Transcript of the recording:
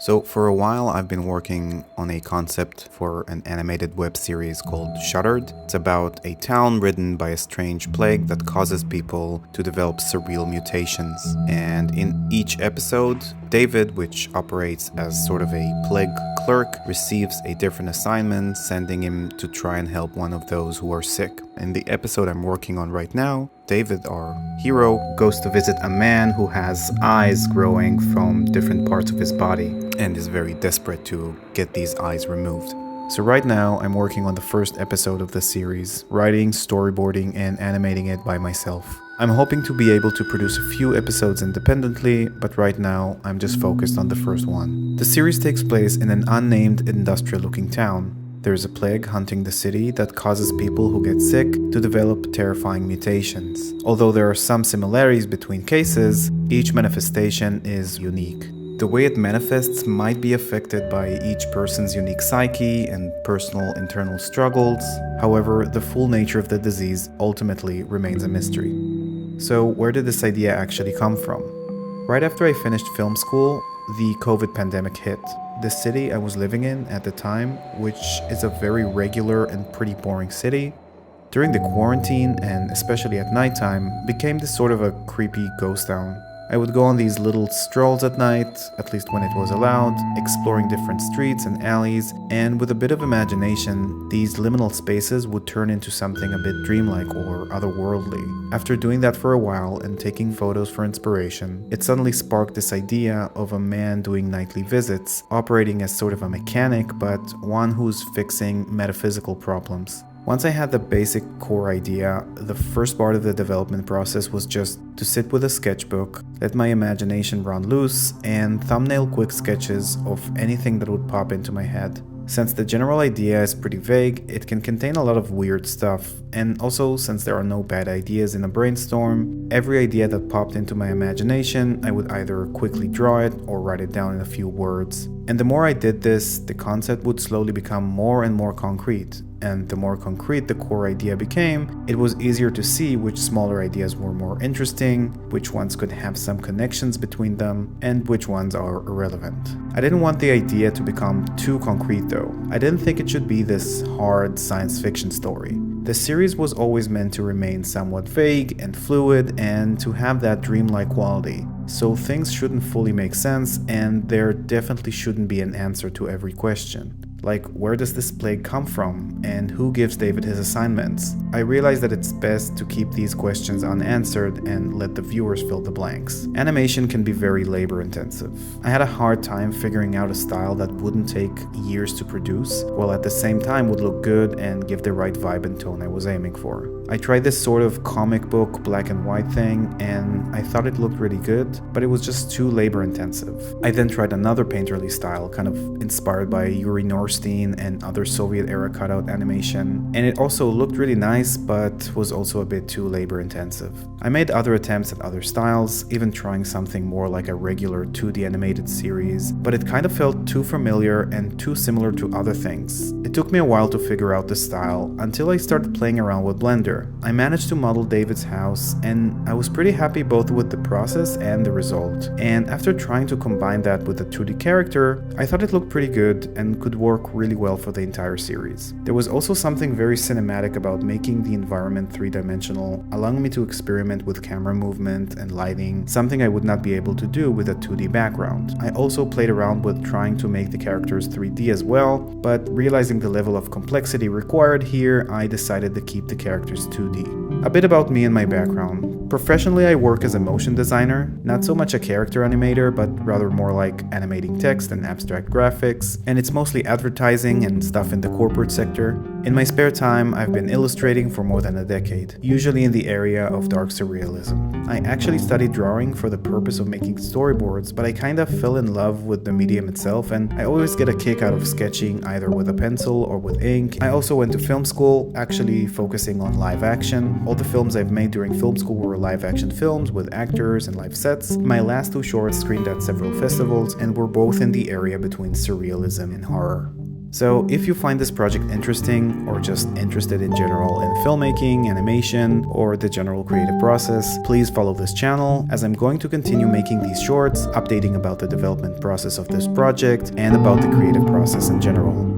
So for a while I've been working on a concept for an animated web series called Shuttered. It's about a town ridden by a strange plague that causes people to develop surreal mutations. And in each episode, David, which operates as sort of a plague clerk, receives a different assignment, sending him to try and help one of those who are sick. In the episode I'm working on right now, David, our hero, goes to visit a man who has eyes growing from different parts of his body and is very desperate to get these eyes removed. So right now I'm working on the first episode of the series, writing, storyboarding, and animating it by myself. I'm hoping to be able to produce a few episodes independently, but right now I'm just focused on the first one. The series takes place in an unnamed industrial-looking town. There is a plague hunting the city that causes people who get sick to develop terrifying mutations. Although there are some similarities between cases, each manifestation is unique. The way it manifests might be affected by each person's unique psyche and personal internal struggles. However, the full nature of the disease ultimately remains a mystery. So where did this idea actually come from? Right after I finished film school, the COVID pandemic hit. The city I was living in at the time, which is a very regular and pretty boring city, during the quarantine and especially at nighttime, became this sort of a creepy ghost town. I would go on these little strolls at night, at least when it was allowed, exploring different streets and alleys, and with a bit of imagination, these liminal spaces would turn into something a bit dreamlike or otherworldly. After doing that for a while and taking photos for inspiration, it suddenly sparked this idea of a man doing nightly visits, operating as sort of a mechanic, but one who's fixing metaphysical problems. Once I had the basic core idea, the first part of the development process was just to sit with a sketchbook, let my imagination run loose, and thumbnail quick sketches of anything that would pop into my head. Since the general idea is pretty vague, it can contain a lot of weird stuff, and also since there are no bad ideas in a brainstorm, every idea that popped into my imagination, I would either quickly draw it or write it down in a few words. And the more I did this, the concept would slowly become more and more concrete. And the more concrete the core idea became, it was easier to see which smaller ideas were more interesting, which ones could have some connections between them, and which ones are irrelevant. I didn't want the idea to become too concrete though. I didn't think it should be this hard science fiction story. The series was always meant to remain somewhat vague and fluid and to have that dreamlike quality. So things shouldn't fully make sense, and there definitely shouldn't be an answer to every question. Like, where does this plague come from, and who gives David his assignments? I realized that it's best to keep these questions unanswered and let the viewers fill the blanks. Animation can be very labor-intensive. I had a hard time figuring out a style that wouldn't take years to produce, while at the same time would look good and give the right vibe and tone I was aiming for. I tried this sort of comic book black and white thing, and I thought it looked really good, but it was just too labor-intensive. I then tried another painterly style, kind of inspired by Yuri Norstein and other Soviet-era cutout animation, and it also looked really nice, but was also a bit too labor-intensive. I made other attempts at other styles, even trying something more like a regular 2D animated series, but it kind of felt too familiar and too similar to other things. It took me a while to figure out the style, until I started playing around with Blender. I managed to model David's house, and I was pretty happy both with the process and the result. And after trying to combine that with a 2D character, I thought it looked pretty good and could work really well for the entire series. There was also something very cinematic about making the environment three-dimensional, allowing me to experiment with camera movement and lighting, something I would not be able to do with a 2D background. I also played around with trying to make the characters 3D as well, but realizing the level of complexity required here, I decided to keep the characters 2D. A bit about me and my background. Professionally, I work as a motion designer, not so much a character animator, but rather more like animating text and abstract graphics, and it's mostly advertising and stuff in the corporate sector. In my spare time, I've been illustrating for more than a decade, usually in the area of dark surrealism. I actually studied drawing for the purpose of making storyboards, but I kinda fell in love with the medium itself, and I always get a kick out of sketching either with a pencil or with ink. I also went to film school, actually focusing on live action. All the films I've made during film school were live action films with actors and live sets. My last two shorts screened at several festivals and were both in the area between surrealism and horror. So if you find this project interesting, or just interested in general in filmmaking, animation, or the general creative process, please follow this channel, as I'm going to continue making these shorts, updating about the development process of this project, and about the creative process in general.